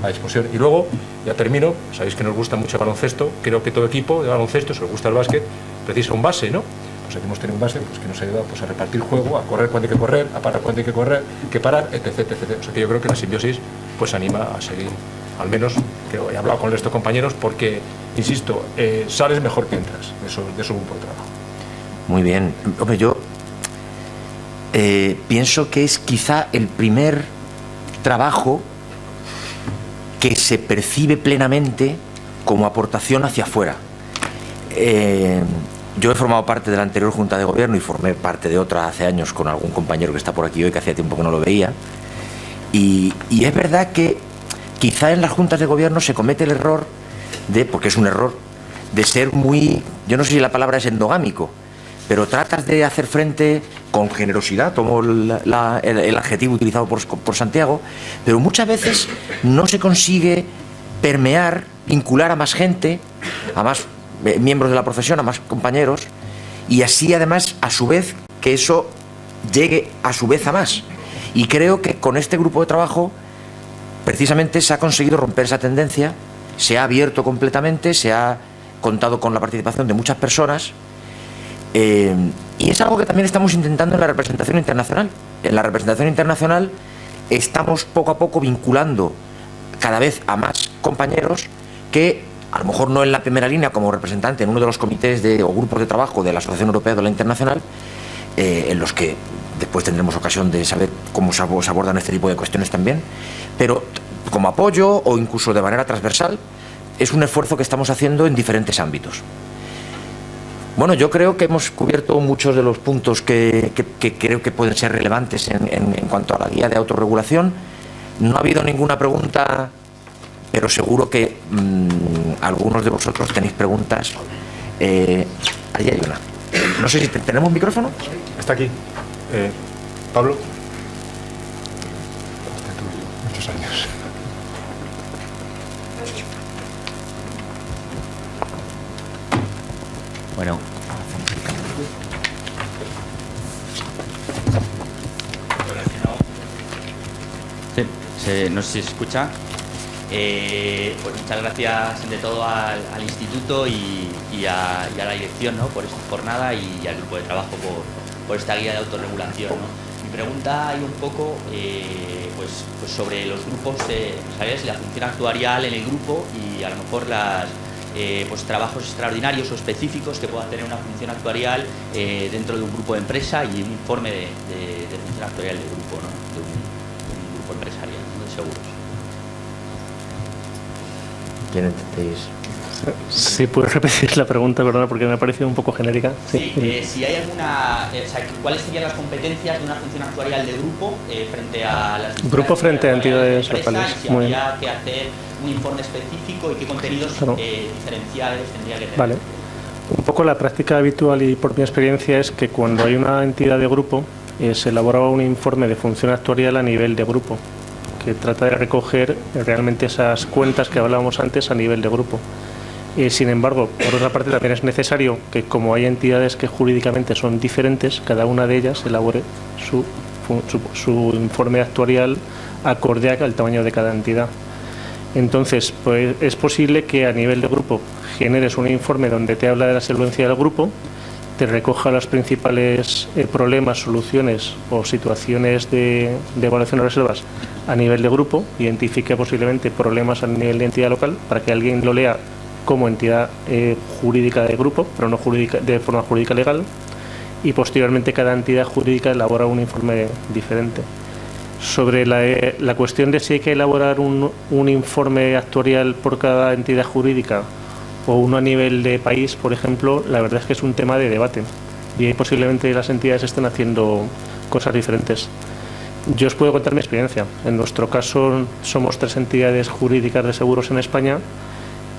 a disposición. Y luego, ya termino, sabéis que nos gusta mucho el baloncesto, creo que todo equipo de baloncesto, si os gusta el básquet, precisa un base, ¿no? Pues aquí hemos tenido un base pues, que nos ayuda pues, a repartir juego, a correr cuando hay que correr, a parar cuando hay que correr, que parar, etc, etc. O sea que yo creo que la simbiosis pues anima a seguir, al menos, creo, he hablado con estos compañeros, porque, insisto, sales mejor que entras de esos grupos de trabajo. Muy bien. Hombre, yo pienso que es quizá el primer trabajo que se percibe plenamente como aportación hacia afuera. Yo he formado parte de la anterior Junta de Gobierno y formé parte de otra hace años con algún compañero que está por aquí hoy, que hacía tiempo que no lo veía. Y es verdad que quizá en las juntas de gobierno se comete el error de, porque es un error, de ser muy, yo no sé si la palabra es endogámico, pero tratas de hacer frente con generosidad, tomo el adjetivo utilizado por Santiago, pero muchas veces no se consigue permear, vincular a más gente, a más miembros de la profesión, a más compañeros, y así además, a su vez, que eso llegue a su vez a más. Y creo que con este grupo de trabajo precisamente se ha conseguido romper esa tendencia, se ha abierto completamente, se ha contado con la participación de muchas personas Y es algo que también estamos intentando en la representación internacional. En la representación internacional estamos poco a poco vinculando cada vez a más compañeros que, a lo mejor no en la primera línea como representante en uno de los comités o grupos de trabajo de la Asociación Europea de la Internacional, en los que después tendremos ocasión de saber cómo se abordan este tipo de cuestiones también, pero como apoyo o incluso de manera transversal, es un esfuerzo que estamos haciendo en diferentes ámbitos. Bueno, yo creo que hemos cubierto muchos de los puntos que creo que pueden ser relevantes en cuanto a la guía de autorregulación. No ha habido ninguna pregunta, pero seguro que algunos de vosotros tenéis preguntas. Ahí hay una. No sé si tenemos micrófono. Está aquí. Pablo. Muchos años. Bueno. Sí, no sé si se escucha. Pues muchas gracias ante todo al instituto y a la dirección, ¿no?, por esta jornada, y al grupo de trabajo por esta guía de autorregulación, ¿no? Mi pregunta hay un poco pues sobre los grupos empresariales y la función actuarial en el grupo, y a lo mejor pues trabajos extraordinarios o específicos que pueda tener una función actuarial dentro de un grupo de empresa, y un informe de función actuarial del grupo, ¿no?, de un grupo empresarial, ¿no?, de seguros. ¿Quién entendéis? Sí, ¿puedes repetir la pregunta, perdona, porque me ha parecido un poco genérica? Sí, si hay alguna... O sea, ¿cuáles serían las competencias de una función actuarial de grupo frente a las... Grupo frente a entidades locales. Si habría que hacer un informe específico y qué contenidos diferenciales tendría que tener. Vale. Un poco la práctica habitual y por mi experiencia es que cuando hay una entidad de grupo se elabora un informe de función actuarial a nivel de grupo, que trata de recoger realmente esas cuentas que hablábamos antes a nivel de grupo. Sin embargo, por otra parte, también es necesario que, como hay entidades que jurídicamente son diferentes, cada una de ellas elabore su informe actuarial acorde al tamaño de cada entidad. Entonces, pues es posible que a nivel de grupo generes un informe donde te habla de la solvencia del grupo, te recoja los principales problemas, soluciones o situaciones de evaluación de reservas a nivel de grupo, identifique posiblemente problemas a nivel de entidad local para que alguien lo lea como entidad jurídica de grupo, pero no jurídica, de forma jurídica legal, y posteriormente cada entidad jurídica elabora un informe diferente. Sobre la cuestión de si hay que elaborar un informe actuarial por cada entidad jurídica o uno a nivel de país, por ejemplo, la verdad es que es un tema de debate y ahí posiblemente las entidades estén haciendo cosas diferentes. Yo os puedo contar mi experiencia. En nuestro caso somos 3 entidades jurídicas de seguros en España.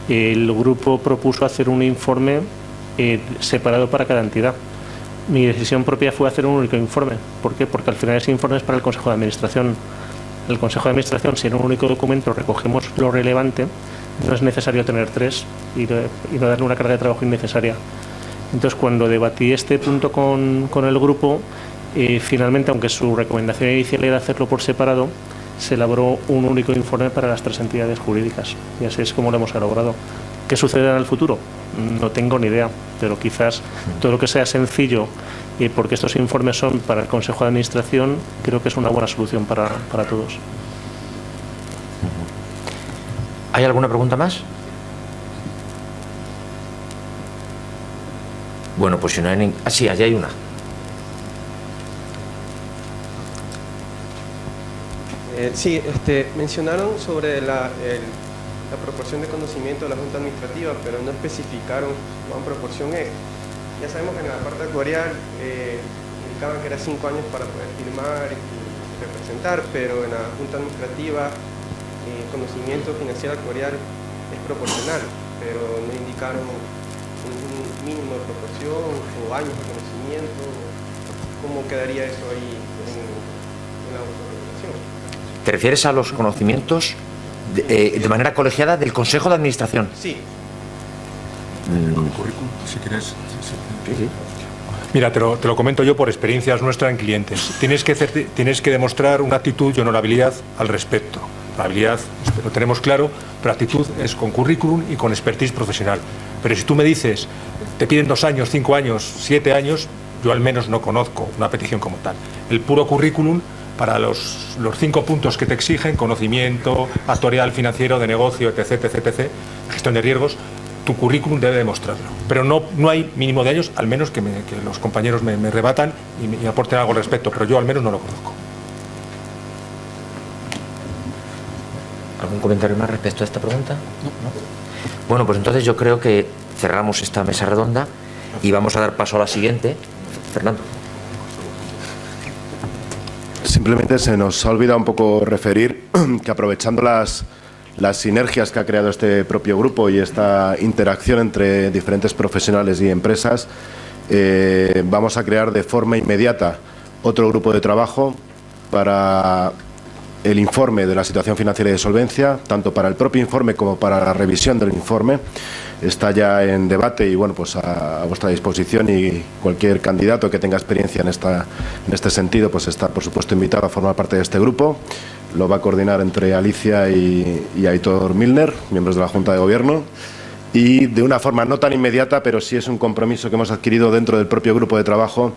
El grupo propuso hacer un informe separado para cada entidad. Mi decisión propia fue hacer un único informe. ¿Por qué? Porque al final ese informe es para el Consejo de Administración. El Consejo de Administración, si en un único documento recogemos lo relevante, no es necesario tener 3 y no darle una carga de trabajo innecesaria. Entonces, cuando debatí este punto con el grupo, finalmente, aunque su recomendación inicial era hacerlo por separado, se elaboró un único informe para las 3 entidades jurídicas. Y así es como lo hemos elaborado. ¿Qué sucederá en el futuro? No tengo ni idea, pero quizás todo lo que sea sencillo, porque estos informes son para el Consejo de Administración, creo que es una buena solución para todos. ¿Hay alguna pregunta más? Bueno, pues si no hay ninguna... Ah, sí, allá hay una. Sí, mencionaron sobre la proporción de conocimiento de la Junta Administrativa, pero no especificaron cuán proporción es. Ya sabemos que en la parte actuarial indicaban que era 5 años para poder firmar y representar, pero en la Junta Administrativa conocimiento financiero actuarial es proporcional, pero no indicaron un mínimo de proporción o años de conocimiento. ¿Cómo quedaría eso ahí en la autorregulación? ¿Te refieres a los conocimientos de manera colegiada del Consejo de Administración? Sí. Currículum, si quieres. Sí. Mira, te lo comento yo por experiencias nuestras en clientes. Tienes que demostrar una actitud y honorabilidad al respecto. La habilidad lo tenemos claro, pero actitud es con currículum y con expertise profesional. Pero si tú me dices, te piden 2 años, 5 años, 7 años, yo al menos no conozco una petición como tal. El puro currículum para los 5 puntos que te exigen, conocimiento, actuarial, financiero, de negocio, etc., gestión de riesgos, tu currículum debe demostrarlo. Pero no hay mínimo de años, al menos que los compañeros me rebatan y me aporten algo al respecto, pero yo al menos no lo conozco. ¿Algún comentario más respecto a esta pregunta? No. Bueno, pues entonces yo creo que cerramos esta mesa redonda y vamos a dar paso a la siguiente. Fernando. Simplemente se nos ha olvidado un poco referir que aprovechando las sinergias que ha creado este propio grupo y esta interacción entre diferentes profesionales y empresas, vamos a crear de forma inmediata otro grupo de trabajo para el informe de la situación financiera y de solvencia, tanto para el propio informe como para la revisión del informe. Está ya en debate y bueno, pues a vuestra disposición, y cualquier candidato que tenga experiencia en este sentido pues está por supuesto invitado a formar parte de este grupo. Lo va a coordinar entre Alicia y Aitor Milner, miembros de la Junta de Gobierno, y de una forma no tan inmediata, pero sí es un compromiso que hemos adquirido dentro del propio grupo de trabajo,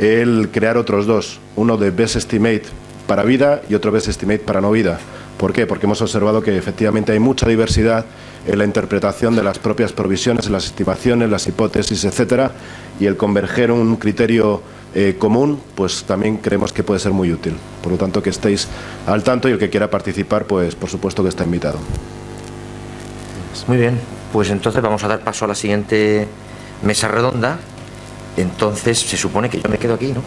el crear otros 2, uno de Best Estimate para vida y otro Best Estimate para no vida. ¿Por qué? Porque hemos observado que efectivamente hay mucha diversidad en la interpretación de las propias provisiones, en las estimaciones, las hipótesis, etcétera, y el converger un criterio común, pues también creemos que puede ser muy útil. Por lo tanto, que estéis al tanto, y el que quiera participar, pues por supuesto que está invitado. Muy bien, pues entonces vamos a dar paso a la siguiente mesa redonda. Entonces se supone que yo me quedo aquí, ¿no?